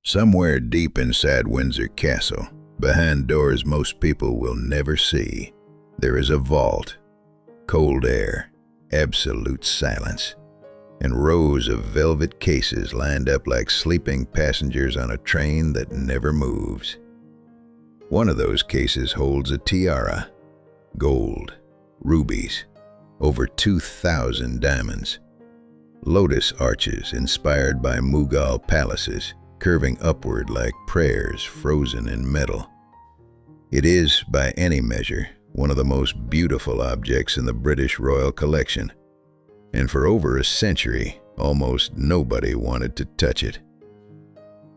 Somewhere deep inside Windsor Castle, behind doors most people will never see, there is a vault, cold air, absolute silence, and rows of velvet cases lined up like sleeping passengers on a train that never moves. One of those cases holds a tiara, gold, rubies, over 2,000 diamonds, lotus arches inspired by Mughal palaces, curving upward like prayers frozen in metal. It is, by any measure, one of the most beautiful objects in the British royal collection, and for over a century, almost nobody wanted to touch it.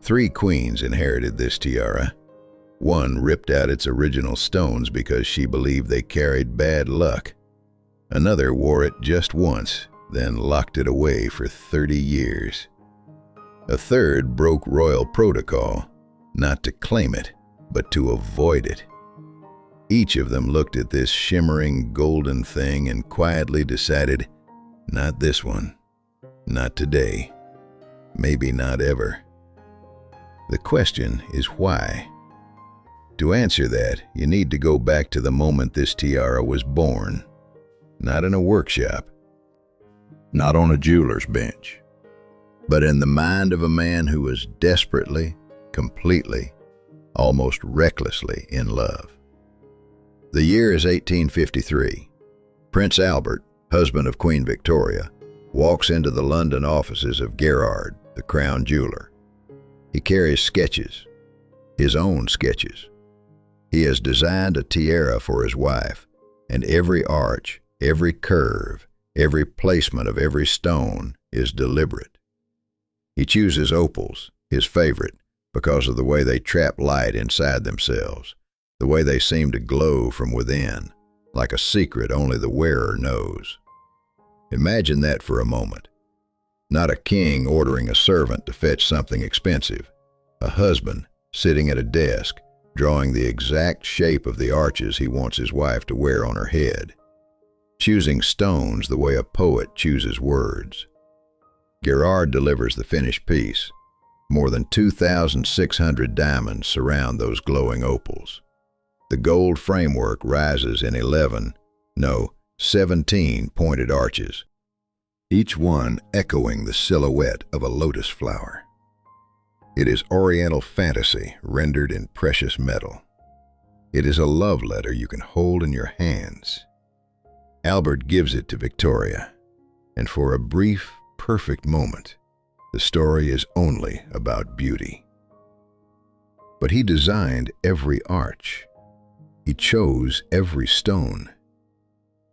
3 queens inherited this tiara. One ripped out its original stones because she believed they carried bad luck. Another wore it just once, then locked it away for 30 years. A third broke royal protocol, not to claim it, but to avoid it. Each of them looked at this shimmering golden thing and quietly decided, not this one, not today, maybe not ever. The question is why? To answer that, you need to go back to the moment this tiara was born, not in a workshop, not on a jeweler's bench, but in the mind of a man who was desperately, completely, almost recklessly in love. The year is 1853. Prince Albert, husband of Queen Victoria, walks into the London offices of Gerard, the crown jeweler. He carries sketches, his own sketches. He has designed a tiara for his wife, and every arch, every curve, every placement of every stone is deliberate. He chooses opals, his favorite, because of the way they trap light inside themselves, the way they seem to glow from within, like a secret only the wearer knows. Imagine that for a moment. Not a king ordering a servant to fetch something expensive, a husband sitting at a desk, drawing the exact shape of the arches he wants his wife to wear on her head, choosing stones the way a poet chooses words. Gerard delivers the finished piece. More than 2,600 diamonds surround those glowing opals. The gold framework rises in 17 pointed arches, each one echoing the silhouette of a lotus flower. It is Oriental fantasy rendered in precious metal. It is a love letter you can hold in your hands. Albert gives it to Victoria, and for a brief, perfect moment, the story is only about beauty. But he designed every arch. He chose every stone.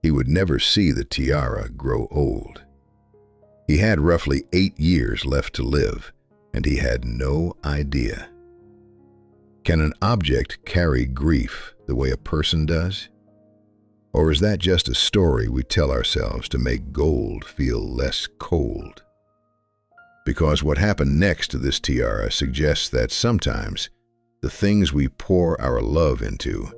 He would never see the tiara grow old. He had roughly 8 years left to live, and he had no idea. Can an object carry grief the way a person does? Or is that just a story we tell ourselves to make gold feel less cold? Because what happened next to this tiara suggests that sometimes the things we pour our love into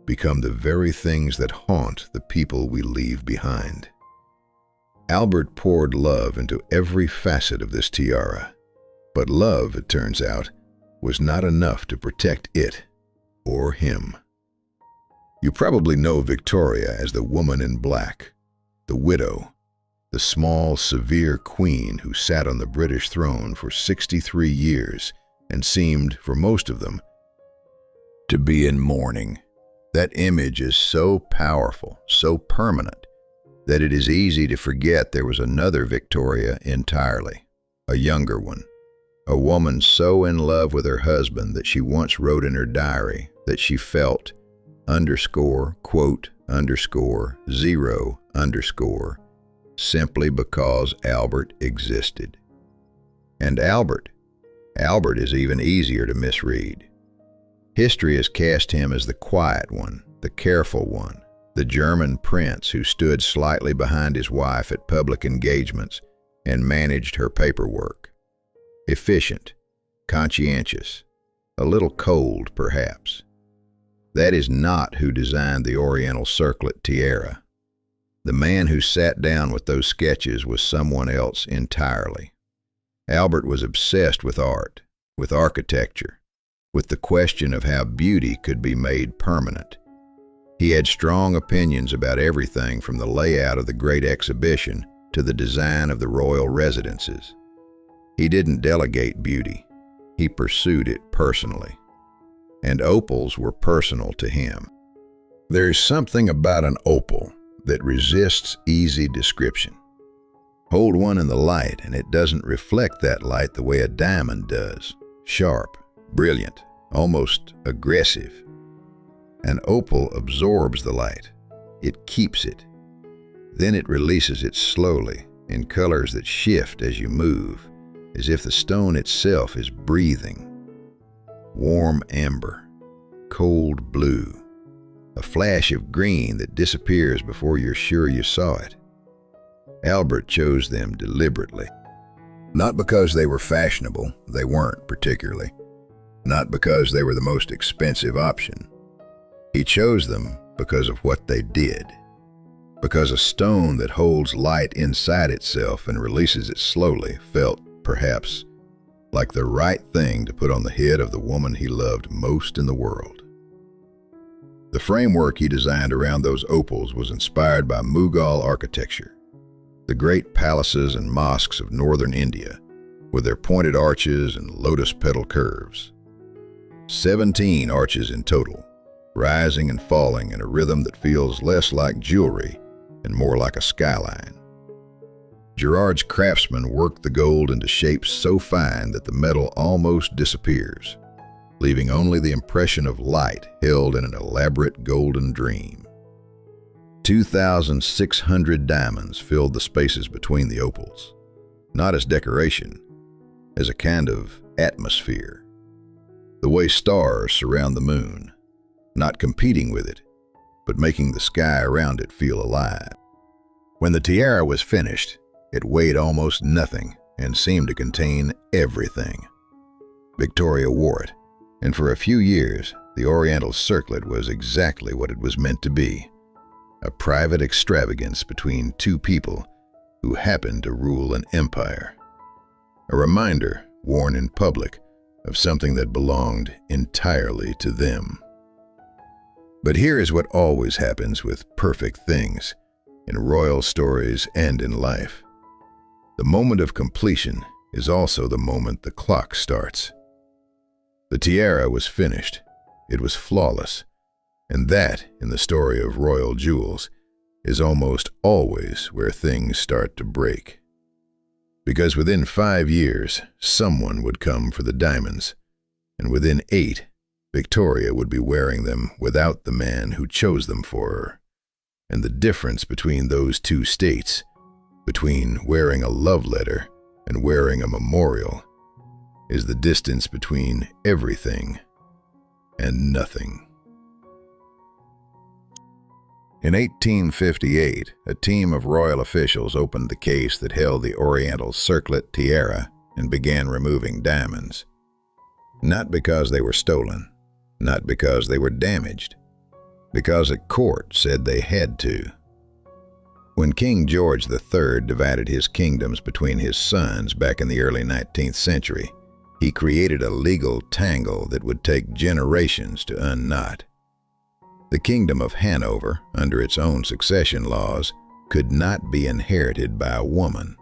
become the very things that haunt the people we leave behind. Albert poured love into every facet of this tiara, but love, it turns out, was not enough to protect it or him. You probably know Victoria as the woman in black, the widow, the small, severe queen who sat on the British throne for 63 years and seemed, for most of them, to be in mourning. That image is so powerful, so permanent, that it is easy to forget there was another Victoria entirely, a younger one, a woman so in love with her husband that she once wrote in her diary that she felt _, 0 simply because Albert existed. And Albert is even easier to misread. History has cast him as the quiet one, the careful one, the German prince who stood slightly behind his wife at public engagements and managed her paperwork. Efficient, conscientious, a little cold perhaps. That is not who designed the Oriental Circlet tiara. The man who sat down with those sketches was someone else entirely. Albert was obsessed with art, with architecture, with the question of how beauty could be made permanent. He had strong opinions about everything from the layout of the Great Exhibition to the design of the royal residences. He didn't delegate beauty, he pursued it personally. And opals were personal to him. There's something about an opal that resists easy description. Hold one in the light and it doesn't reflect that light the way a diamond does. Sharp, brilliant, almost aggressive. An opal absorbs the light. It keeps it. Then it releases it slowly in colors that shift as you move, as if the stone itself is breathing. Warm amber, cold blue, a flash of green that disappears before you're sure you saw it. Albert chose them deliberately. Not because they were fashionable, they weren't particularly. Not because they were the most expensive option. He chose them because of what they did. Because a stone that holds light inside itself and releases it slowly felt, perhaps, like the right thing to put on the head of the woman he loved most in the world. The framework he designed around those opals was inspired by Mughal architecture, the great palaces and mosques of northern India, with their pointed arches and lotus-petal curves. 17 arches in total, rising and falling in a rhythm that feels less like jewelry and more like a skyline. Gerard's craftsmen worked the gold into shapes so fine that the metal almost disappears, leaving only the impression of light held in an elaborate golden dream. 2,600 diamonds filled the spaces between the opals, not as decoration, as a kind of atmosphere. The way stars surround the moon, not competing with it, but making the sky around it feel alive. When the tiara was finished, it weighed almost nothing and seemed to contain everything. Victoria wore it, and for a few years, the Oriental Circlet was exactly what it was meant to be, a private extravagance between two people who happened to rule an empire. A reminder, worn in public, of something that belonged entirely to them. But here is what always happens with perfect things, in royal stories and in life. The moment of completion is also the moment the clock starts. The tiara was finished. It was flawless. And that, in the story of royal jewels, is almost always where things start to break. Because within 5 years, someone would come for the diamonds, and within 8, Victoria would be wearing them without the man who chose them for her. And the difference between those two states, between wearing a love letter and wearing a memorial, is the distance between everything and nothing. In 1858, a team of royal officials opened the case that held the Oriental Circlet tiara and began removing diamonds. Not because they were stolen, not because they were damaged, because a court said they had to. When King George III divided his kingdoms between his sons back in the early 19th century, he created a legal tangle that would take generations to unknot. The Kingdom of Hanover, under its own succession laws, could not be inherited by a woman.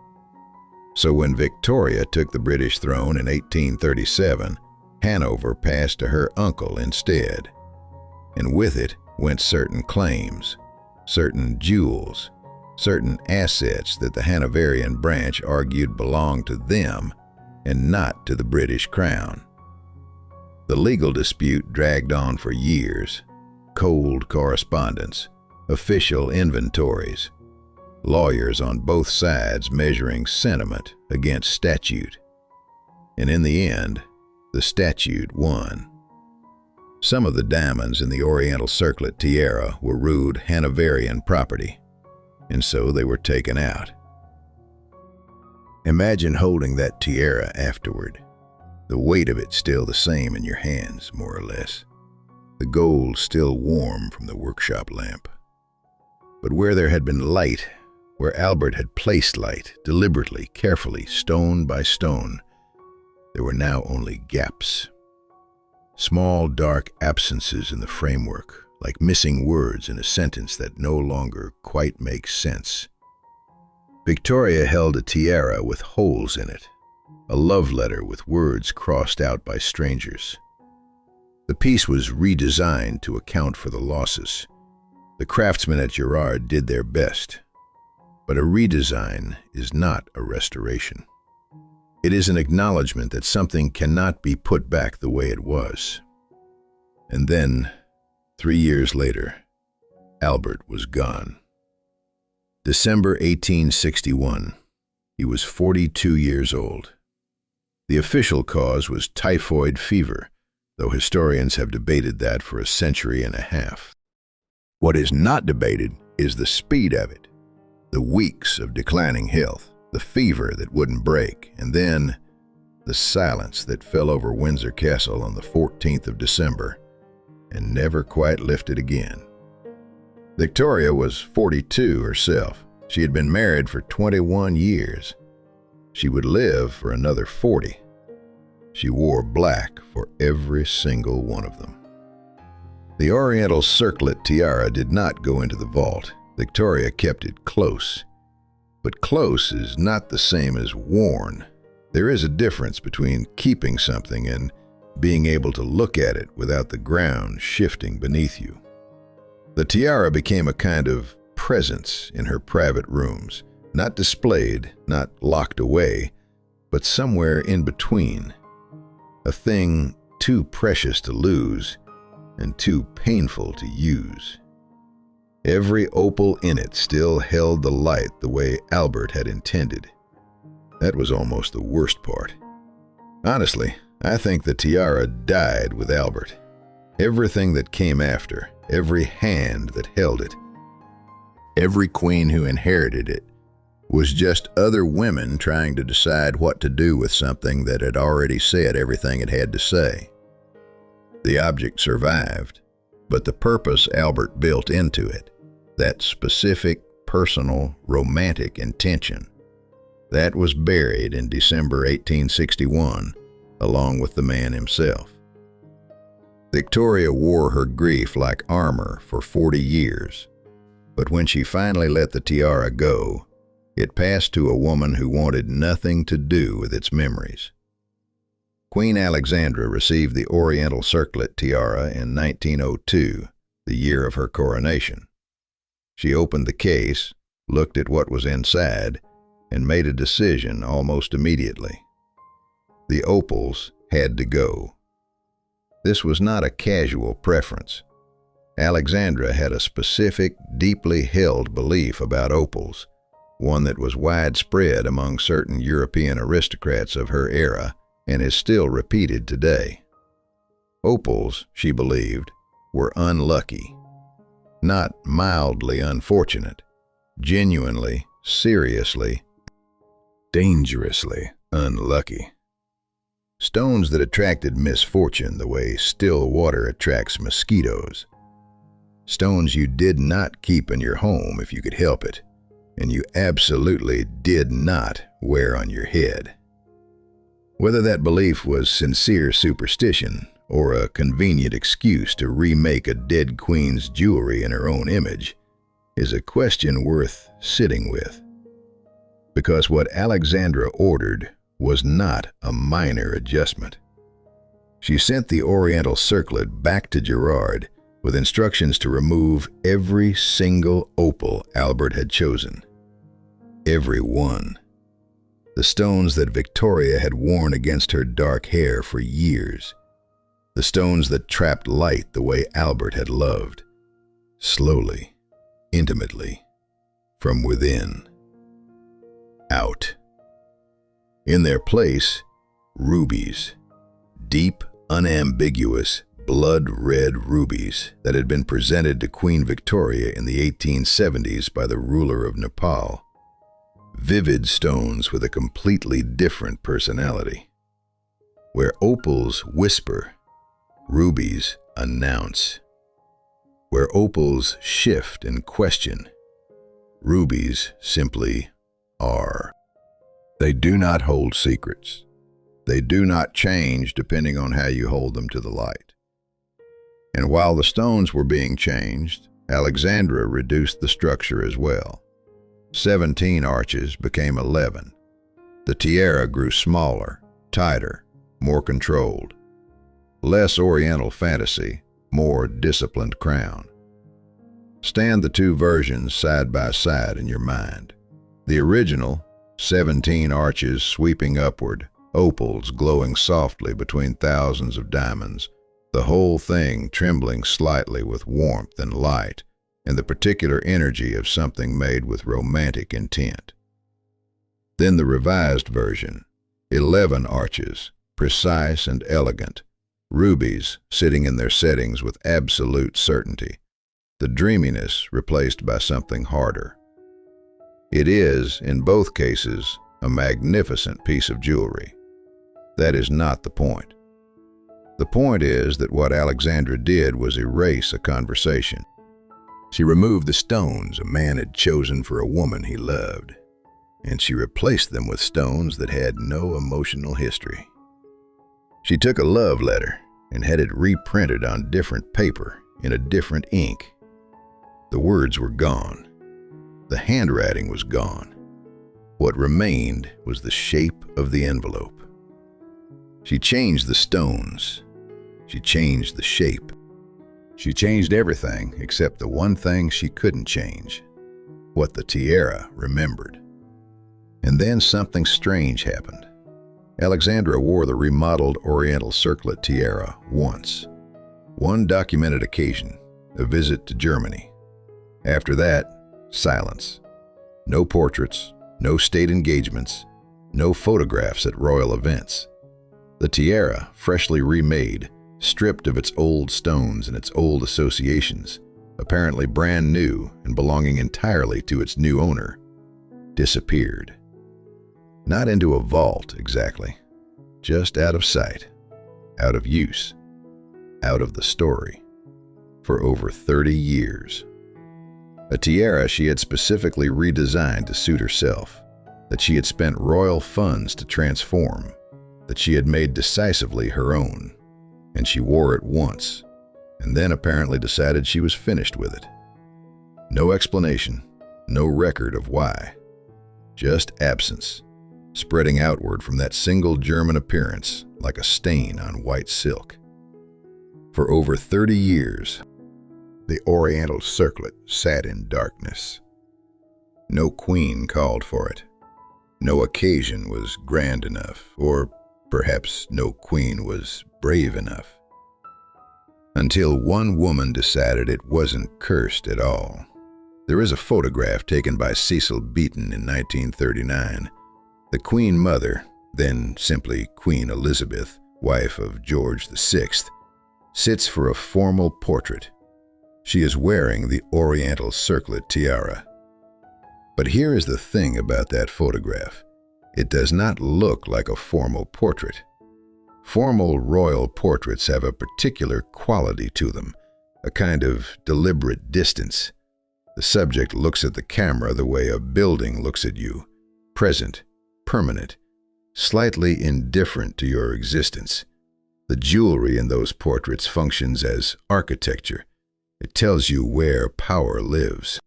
So when Victoria took the British throne in 1837, Hanover passed to her uncle instead. And with it went certain claims, certain jewels, certain assets that the Hanoverian branch argued belonged to them and not to the British crown. The legal dispute dragged on for years. Cold correspondence, official inventories, lawyers on both sides measuring sentiment against statute. And in the end, the statute won. Some of the diamonds in the Oriental Circlet tiara were rude Hanoverian property, and so they were taken out. Imagine holding that tiara afterward, the weight of it still the same in your hands, more or less. The gold still warm from the workshop lamp. But where there had been light, where Albert had placed light, deliberately, carefully, stone by stone, There were now only gaps. Small, dark absences in the framework, like missing words in a sentence that no longer quite makes sense. Victoria held a tiara with holes in it, a love letter with words crossed out by strangers. The piece was redesigned to account for the losses. The craftsmen at Girard did their best, but a redesign is not a restoration. It is an acknowledgement that something cannot be put back the way it was. And then, 3 years later, Albert was gone. December 1861. He was 42 years old. The official cause was typhoid fever, though historians have debated that for a century and a half. What is not debated is the speed of it, the weeks of declining health, the fever that wouldn't break, and then the silence that fell over Windsor Castle on the 14th of December and never quite lifted again. Victoria was 42 herself. She had been married for 21 years. She would live for another 40. She wore black for every single one of them. The Oriental Circlet tiara did not go into the vault. Victoria kept it close. But close is not the same as worn. There is a difference between keeping something and being able to look at it without the ground shifting beneath you. The tiara became a kind of presence in her private rooms, not displayed, not locked away, but somewhere in between. A thing too precious to lose and too painful to use. Every opal in it still held the light the way Albert had intended. That was almost the worst part. Honestly, I think the tiara died with Albert. Everything that came after, every hand that held it, every queen who inherited it, was just other women trying to decide what to do with something that had already said everything it had to say. The object survived, but the purpose Albert built into it, that specific, personal, romantic intention, that was buried in December 1861, along with the man himself. Victoria wore her grief like armor for 40 years, but when she finally let the tiara go, it passed to a woman who wanted nothing to do with its memories. Queen Alexandra received the Oriental Circlet tiara in 1902, the year of her coronation. She opened the case, looked at what was inside, and made a decision almost immediately. The opals had to go. This was not a casual preference. Alexandra had a specific, deeply held belief about opals, one that was widespread among certain European aristocrats of her era and is still repeated today. Opals, she believed, were unlucky. Not mildly unfortunate, genuinely, seriously, dangerously unlucky. Stones that attracted misfortune the way still water attracts mosquitoes. Stones you did not keep in your home if you could help it, and you absolutely did not wear on your head. Whether that belief was sincere superstition or a convenient excuse to remake a dead queen's jewelry in her own image is a question worth sitting with. Because what Alexandra ordered was not a minor adjustment. She sent the Oriental Circlet back to Girard with instructions to remove every single opal Albert had chosen. Every one. The stones that Victoria had worn against her dark hair for years. The stones that trapped light the way Albert had loved. Slowly, intimately, from within. Out. In their place, rubies. Deep, unambiguous, blood-red rubies that had been presented to Queen Victoria in the 1870s by the ruler of Nepal. Vivid stones with a completely different personality. Where opals whisper, rubies announce. Where opals shift and question, rubies simply are. They do not hold secrets. They do not change depending on how you hold them to the light. And while the stones were being changed, Alexandra reduced the structure as well. 17 arches became 11. The tiara grew smaller, tighter, more controlled. Less Oriental fantasy, more disciplined crown. Stand the two versions side by side in your mind. The original, 17 arches sweeping upward, opals glowing softly between thousands of diamonds, the whole thing trembling slightly with warmth and light and the particular energy of something made with romantic intent. Then the revised version, 11 arches, precise and elegant, rubies sitting in their settings with absolute certainty, the dreaminess replaced by something harder. It is, in both cases, a magnificent piece of jewelry. That is not the point. The point is that what Alexandra did was erase a conversation. She removed the stones a man had chosen for a woman he loved, and she replaced them with stones that had no emotional history. She took a love letter and had it reprinted on different paper in a different ink. The words were gone. The handwriting was gone. What remained was the shape of the envelope. She changed the stones. She changed the shape. She changed everything except the one thing she couldn't change, what the tiara remembered. And then something strange happened. Alexandra wore the remodeled Oriental Circlet tiara once. One documented occasion, a visit to Germany. After that, silence. No portraits, no state engagements, no photographs at royal events. The tiara, freshly remade, stripped of its old stones and its old associations, apparently brand new and belonging entirely to its new owner, disappeared. Not into a vault, exactly. Just out of sight, out of use, out of the story. For over 30 years. A tiara she had specifically redesigned to suit herself, that she had spent royal funds to transform, that she had made decisively her own. And she wore it once, and then apparently decided she was finished with it. No explanation, no record of why. Just absence, spreading outward from that single German appearance like a stain on white silk. For over 30 years, the Oriental Circlet sat in darkness. No queen called for it. No occasion was grand enough, or perhaps no queen was brave enough. Until one woman decided it wasn't cursed at all. There is a photograph taken by Cecil Beaton in 1939. The Queen Mother, then simply Queen Elizabeth, wife of George VI, sits for a formal portrait. She is wearing the Oriental Circlet tiara. But here is the thing about that photograph. It does not look like a formal portrait. Formal royal portraits have a particular quality to them, a kind of deliberate distance. The subject looks at the camera the way a building looks at you, present, permanent, slightly indifferent to your existence. The jewelry in those portraits functions as architecture. It tells you where power lives.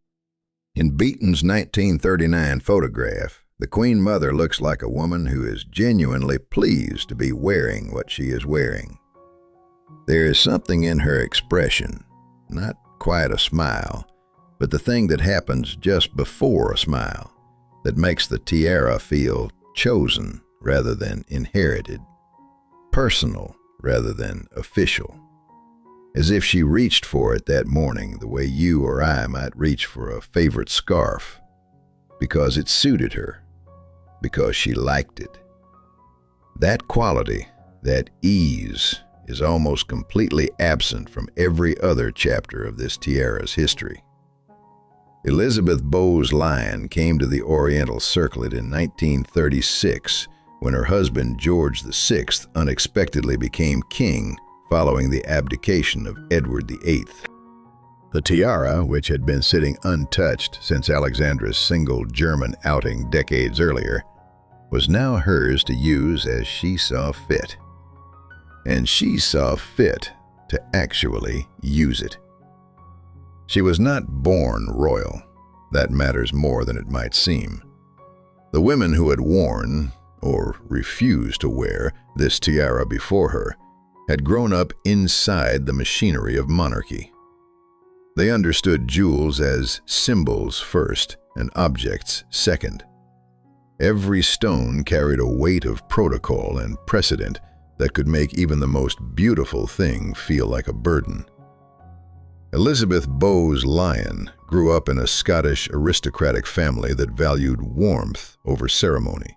In Beaton's 1939 photograph, the Queen Mother looks like a woman who is genuinely pleased to be wearing what she is wearing. There is something in her expression, not quite a smile, but the thing that happens just before a smile, that makes the tiara feel chosen rather than inherited, personal rather than official. As if she reached for it that morning the way you or I might reach for a favorite scarf, because it suited her, because she liked it. That quality, that ease, is almost completely absent from every other chapter of this tiara's history. Elizabeth Bowes Lyon came to the Oriental Circlet in 1936 when her husband George VI unexpectedly became king following the abdication of Edward VIII. The tiara, which had been sitting untouched since Alexandra's single German outing decades earlier, was now hers to use as she saw fit. And she saw fit to actually use it. She was not born royal. That matters more than it might seem. The women who had worn, or refused to wear, this tiara before her had grown up inside the machinery of monarchy. They understood jewels as symbols first and objects second. Every stone carried a weight of protocol and precedent that could make even the most beautiful thing feel like a burden. Elizabeth Bowes Lyon grew up in a Scottish aristocratic family that valued warmth over ceremony.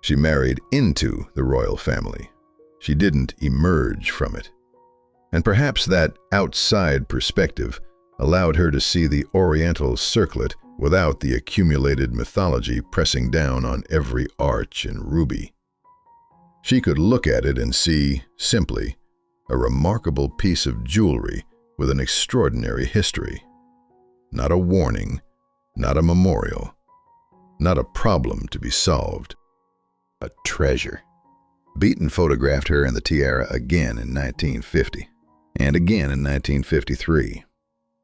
She married into the royal family. She didn't emerge from it. And perhaps that outside perspective allowed her to see the Oriental Circlet without the accumulated mythology pressing down on every arch and ruby. She could look at it and see, simply, a remarkable piece of jewelry with an extraordinary history. Not a warning, not a memorial, not a problem to be solved. A treasure. Beaton photographed her in the tiara again in 1950, and again in 1953.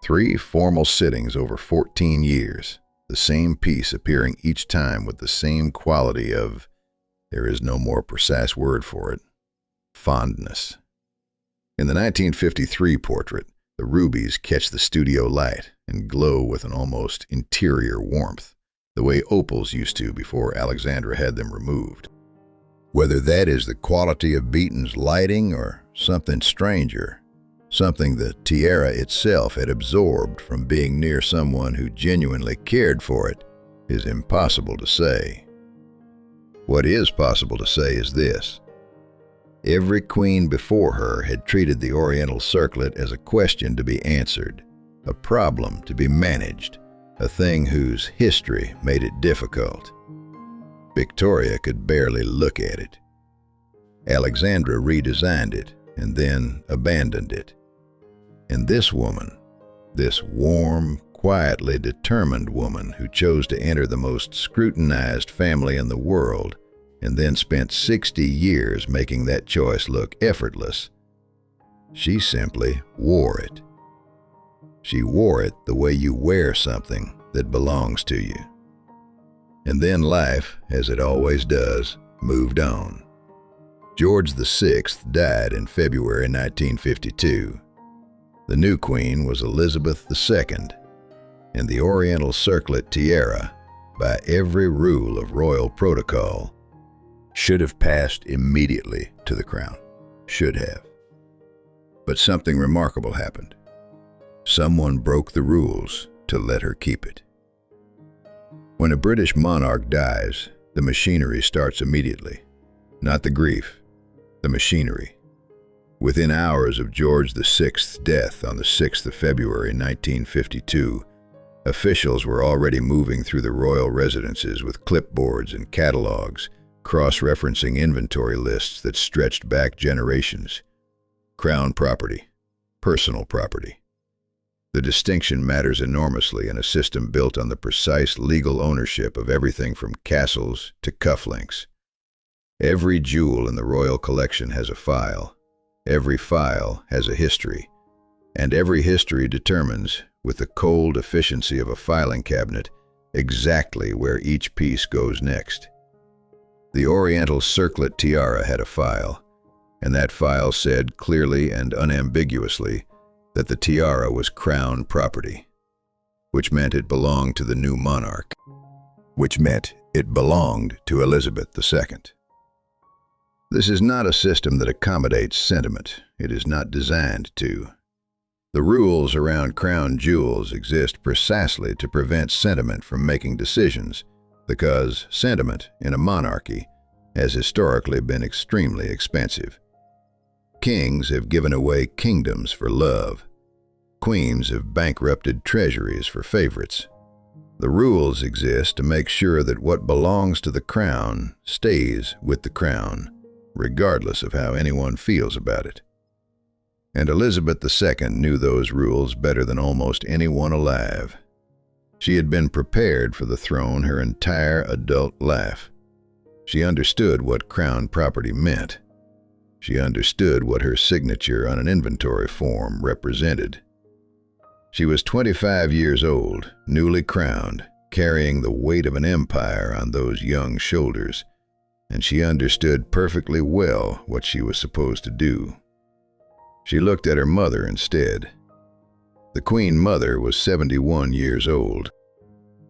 3 formal sittings over 14 years, the same piece appearing each time with the same quality of, there is no more precise word for it, fondness. In the 1953 portrait, the rubies catch the studio light and glow with an almost interior warmth, the way opals used to before Alexandra had them removed. Whether that is the quality of Beaton's lighting or something stranger, something the tiara itself had absorbed from being near someone who genuinely cared for it, is impossible to say. What is possible to say is this: every queen before her had treated the Oriental Circlet as a question to be answered, a problem to be managed, a thing whose history made it difficult. Victoria could barely look at it. Alexandra redesigned it and then abandoned it. And this woman, this warm, quietly determined woman who chose to enter the most scrutinized family in the world and then spent 60 years making that choice look effortless, she simply wore it. She wore it the way you wear something that belongs to you. And then life, as it always does, moved on. George VI died in February 1952. The new queen was Elizabeth II, and the Oriental Circlet tiara, by every rule of royal protocol, should have passed immediately to the crown. Should have. But something remarkable happened. Someone broke the rules to let her keep it. When a British monarch dies, the machinery starts immediately. Not the grief, the machinery. Within hours of George VI's death on the 6th of February 1952, officials were already moving through the royal residences with clipboards and catalogs, cross-referencing inventory lists that stretched back generations. Crown property, personal property. The distinction matters enormously in a system built on the precise legal ownership of everything from castles to cufflinks. Every jewel in the royal collection has a file. Every file has a history. And every history determines, with the cold efficiency of a filing cabinet, exactly where each piece goes next. The Oriental Circlet tiara had a file, and that file said clearly and unambiguously that the tiara was crown property, which meant it belonged to the new monarch, which meant it belonged to Elizabeth II. This is not a system that accommodates sentiment. It is not designed to. The rules around crown jewels exist precisely to prevent sentiment from making decisions, because sentiment in a monarchy has historically been extremely expensive. Kings have given away kingdoms for love. Queens have bankrupted treasuries for favorites. The rules exist to make sure that what belongs to the crown stays with the crown, regardless of how anyone feels about it. And Elizabeth II knew those rules better than almost anyone alive. She had been prepared for the throne her entire adult life. She understood what crown property meant. She understood what her signature on an inventory form represented. She was 25 years old, newly crowned, carrying the weight of an empire on those young shoulders, and she understood perfectly well what she was supposed to do. She looked at her mother instead. The Queen Mother was 71 years old.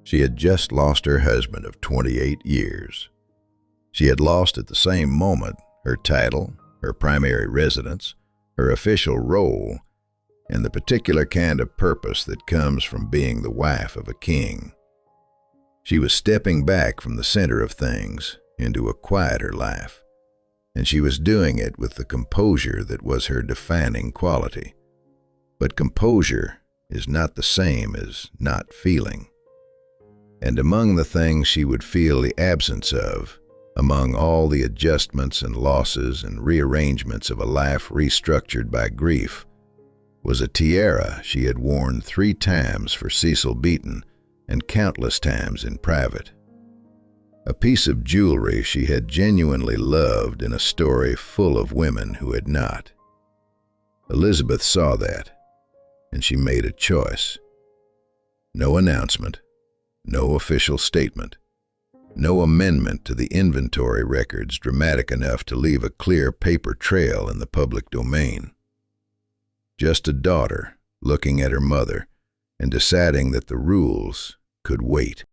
She had just lost her husband of 28 years. She had lost at the same moment her title, her primary residence, her official role, and the particular kind of purpose that comes from being the wife of a king. She was stepping back from the center of things into a quieter life, and she was doing it with the composure that was her defining quality. But composure is not the same as not feeling. And among the things she would feel the absence of, among all the adjustments and losses and rearrangements of a life restructured by grief, was a tiara she had worn 3 times for Cecil Beaton and countless times in private. A piece of jewelry she had genuinely loved in a story full of women who had not. Elizabeth saw that, and she made a choice. No announcement, no official statement, no amendment to the inventory records dramatic enough to leave a clear paper trail in the public domain. Just a daughter looking at her mother and deciding that the rules could wait.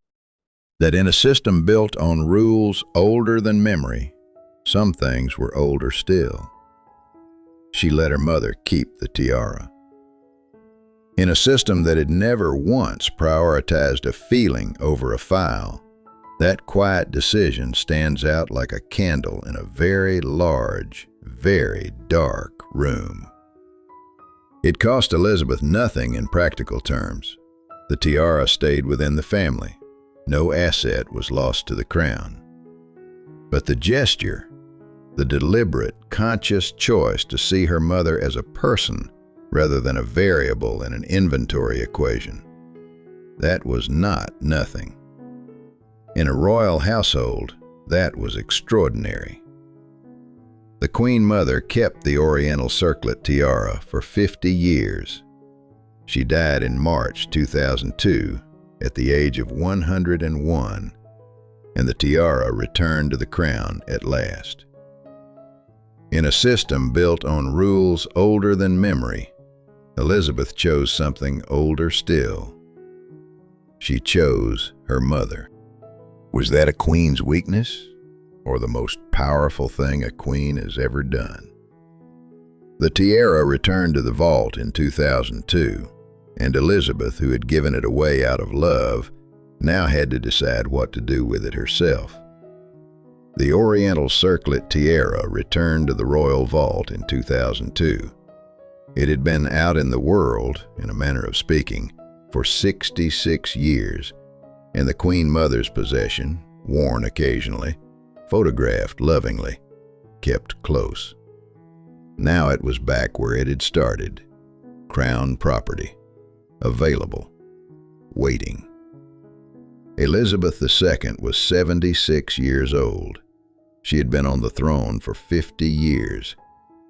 That in a system built on rules older than memory, some things were older still. She let her mother keep the tiara. In a system that had never once prioritized a feeling over a file, that quiet decision stands out like a candle in a very large, very dark room. It cost Elizabeth nothing in practical terms. The tiara stayed within the family. No asset was lost to the crown. But the gesture, the deliberate, conscious choice to see her mother as a person rather than a variable in an inventory equation, that was not nothing. In a royal household, that was extraordinary. The Queen Mother kept the Oriental Circlet tiara for 50 years. She died in March 2002 at the age of 101, and the tiara returned to the crown at last. In a system built on rules older than memory, Elizabeth chose something older still. She chose her mother. Was that a queen's weakness, or the most powerful thing a queen has ever done? The tiara returned to the vault in 2002, and Elizabeth, who had given it away out of love, now had to decide what to do with it herself. The Oriental Circlet tiara returned to the royal vault in 2002. It had been out in the world, in a manner of speaking, for 66 years, and the Queen Mother's possession, worn occasionally, photographed lovingly, kept close. Now it was back where it had started, crown property, available, waiting. Elizabeth II was 76 years old. She had been on the throne for 50 years.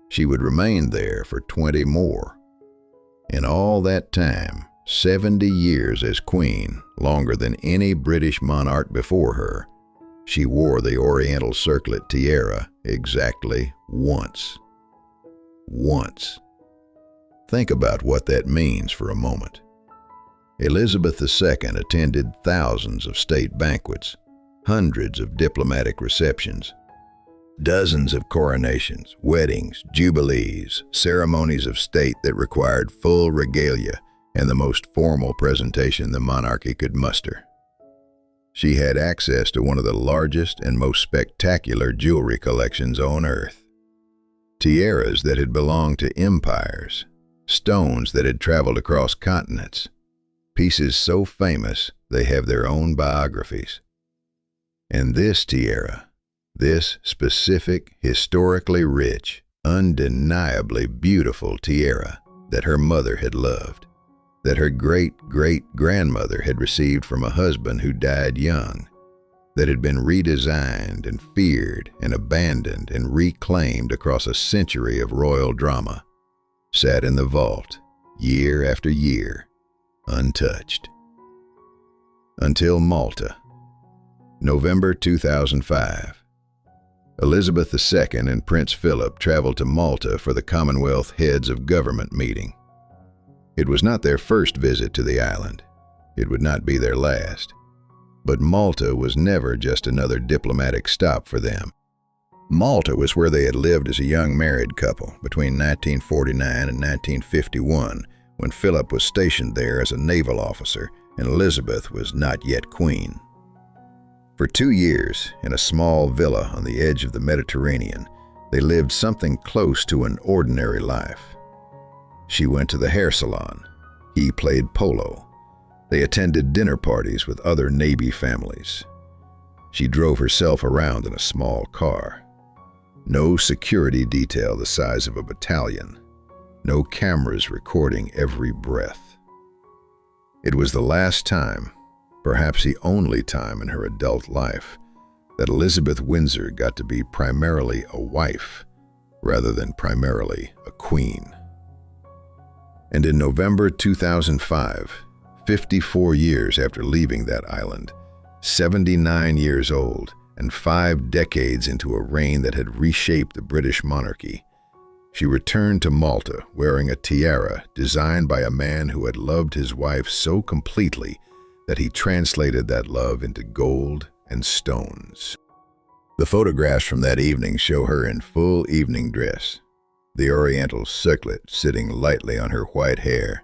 She would remain there for 20 more. In all that time, 70 years as queen, longer than any British monarch before her, she wore the Oriental Circlet tiara exactly once. Once. Think about what that means for a moment. Elizabeth II attended thousands of state banquets, hundreds of diplomatic receptions, dozens of coronations, weddings, jubilees, ceremonies of state that required full regalia and the most formal presentation the monarchy could muster. She had access to one of the largest and most spectacular jewelry collections on earth. Tiaras that had belonged to empires, stones that had traveled across continents, pieces so famous they have their own biographies. And this tiara, this specific, historically rich, undeniably beautiful tiara that her mother had loved, that her great-great-grandmother had received from a husband who died young, that had been redesigned and feared and abandoned and reclaimed across a century of royal drama, sat in the vault year after year, untouched. Until Malta. November 2005. Elizabeth II and Prince Philip traveled to Malta for the Commonwealth Heads of Government meeting. It was not their first visit to the island. It would not be their last. But Malta was never just another diplomatic stop for them. Malta was where they had lived as a young married couple between 1949 and 1951, when Philip was stationed there as a naval officer and Elizabeth was not yet queen. For 2 years, in a small villa on the edge of the Mediterranean, they lived something close to an ordinary life. She went to the hair salon. He played polo. They attended dinner parties with other Navy families. She drove herself around in a small car. No security detail the size of a battalion. No cameras recording every breath. It was the last time, perhaps the only time in her adult life, that Elizabeth Windsor got to be primarily a wife rather than primarily a queen. And in November 2005, 54 years after leaving that island, 79 years old, and 5 decades into a reign that had reshaped the British monarchy, she returned to Malta wearing a tiara designed by a man who had loved his wife so completely that he translated that love into gold and stones. The photographs from that evening show her in full evening dress, the Oriental Circlet sitting lightly on her white hair,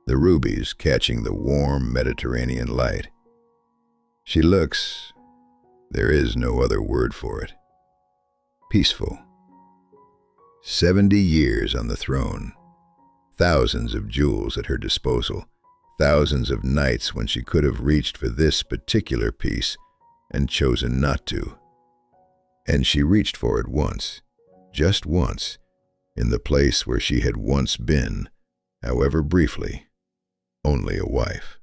the rubies catching the warm Mediterranean light. She looks, there is no other word for it, peaceful. 70 years on the throne, thousands of jewels at her disposal, thousands of nights when she could have reached for this particular piece and chosen not to. And she reached for it once, just once, in the place where she had once been, however briefly, only a wife.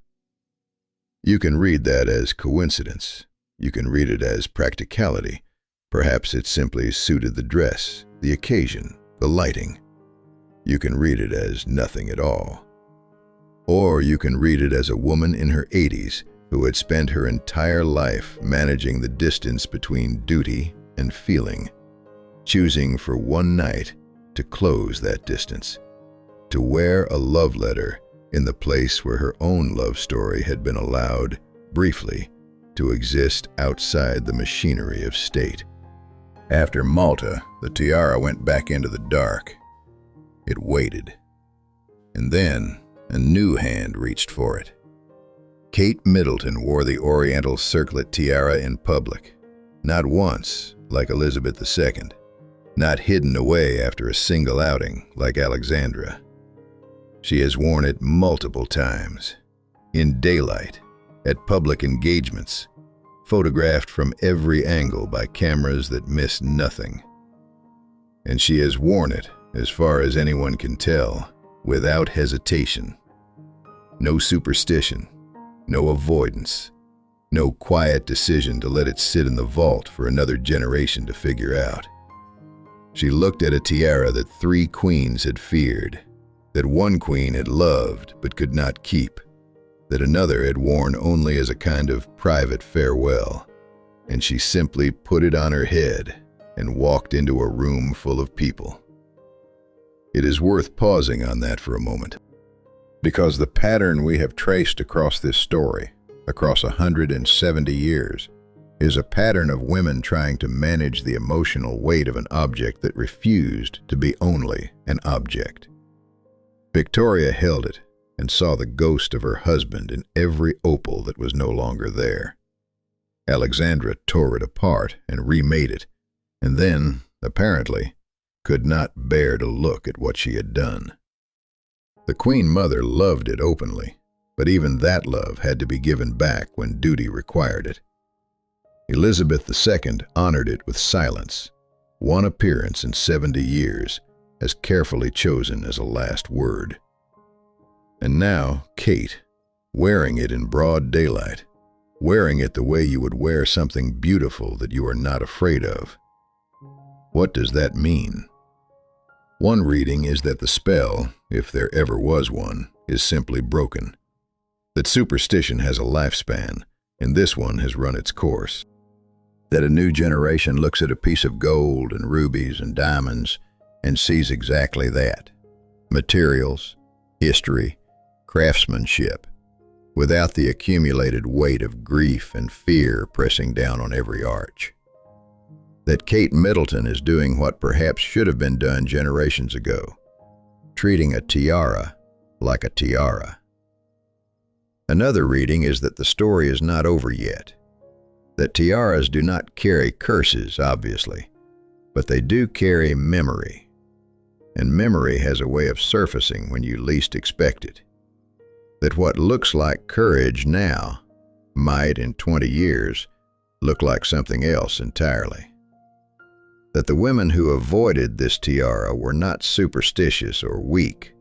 You can read that as coincidence. You can read it as practicality. Perhaps it simply suited the dress, the occasion, the lighting. You can read it as nothing at all. Or you can read it as a woman in her 80s who had spent her entire life managing the distance between duty and feeling, choosing for one night to close that distance, to wear a love letter in the place where her own love story had been allowed, briefly, to exist outside the machinery of state. After Malta, the tiara went back into the dark. It waited. And then a new hand reached for it. Kate Middleton wore the Oriental Circlet tiara in public, not once, like Elizabeth II, not hidden away after a single outing, like Alexandra. She has worn it multiple times, in daylight, at public engagements, photographed from every angle by cameras that miss nothing. And she has worn it, as far as anyone can tell, without hesitation. No superstition, no avoidance, no quiet decision to let it sit in the vault for another generation to figure out. She looked at a tiara that 3 queens had feared, that one queen had loved but could not keep, that another had worn only as a kind of private farewell, and she simply put it on her head and walked into a room full of people. It is worth pausing on that for a moment, because the pattern we have traced across this story, across 170 years, is a pattern of women trying to manage the emotional weight of an object that refused to be only an object. Victoria held it and saw the ghost of her husband in every opal that was no longer there. Alexandra tore it apart and remade it, and then, apparently, could not bear to look at what she had done. The Queen Mother loved it openly, but even that love had to be given back when duty required it. Elizabeth II honored it with silence, one appearance in 70 years, as carefully chosen as a last word. And now Kate, wearing it in broad daylight, wearing it the way you would wear something beautiful that you are not afraid of. What does that mean? One reading is that the spell, if there ever was one, is simply broken. That superstition has a lifespan, and this one has run its course. That a new generation looks at a piece of gold and rubies and diamonds and sees exactly that. Materials, history, craftsmanship, without the accumulated weight of grief and fear pressing down on every arch. That Kate Middleton is doing what perhaps should have been done generations ago, treating a tiara like a tiara. Another reading is that the story is not over yet. That tiaras do not carry curses, obviously, but they do carry memory. And memory has a way of surfacing when you least expect it. That what looks like courage now might, in 20 years, look like something else entirely. That the women who avoided this tiara were not superstitious or weak.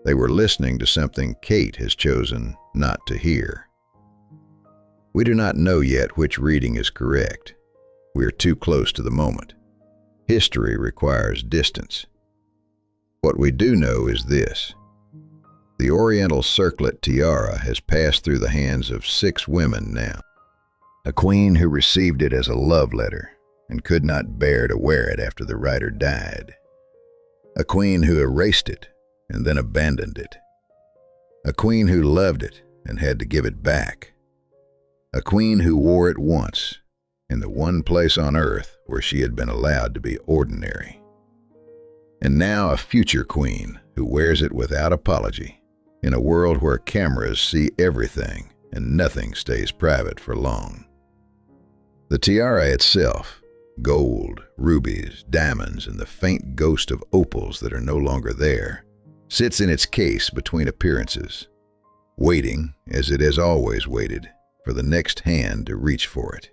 They were listening to something Kate has chosen not to hear. We do not know yet which reading is correct. We are too close to the moment. History requires distance. What we do know is this. The Oriental Circlet tiara has passed through the hands of 6 women now. A queen who received it as a love letter and could not bear to wear it after the writer died. A queen who erased it and then abandoned it. A queen who loved it and had to give it back. A queen who wore it once in the one place on earth where she had been allowed to be ordinary. And now a future queen who wears it without apology in a world where cameras see everything and nothing stays private for long. The tiara itself, gold, rubies, diamonds, and the faint ghost of opals that are no longer there, sits in its case between appearances, waiting, as it has always waited, for the next hand to reach for it,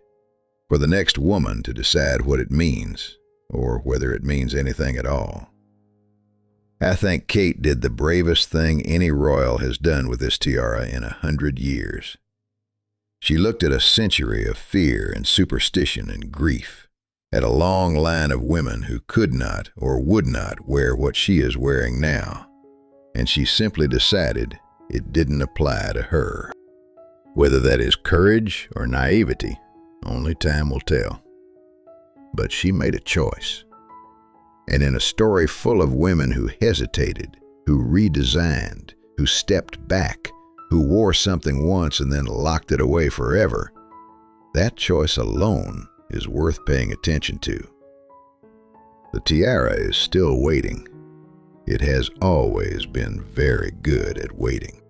for the next woman to decide what it means, or whether it means anything at all. I think Kate did the bravest thing any royal has done with this tiara in 100 years. She looked at a century of fear and superstition and grief, at a long line of women who could not or would not wear what she is wearing now, and she simply decided it didn't apply to her. Whether that is courage or naivety, only time will tell. But she made a choice. And in a story full of women who hesitated, who redesigned, who stepped back, who wore something once and then locked it away forever, that choice alone is worth paying attention to. The tiara is still waiting. It has always been very good at waiting.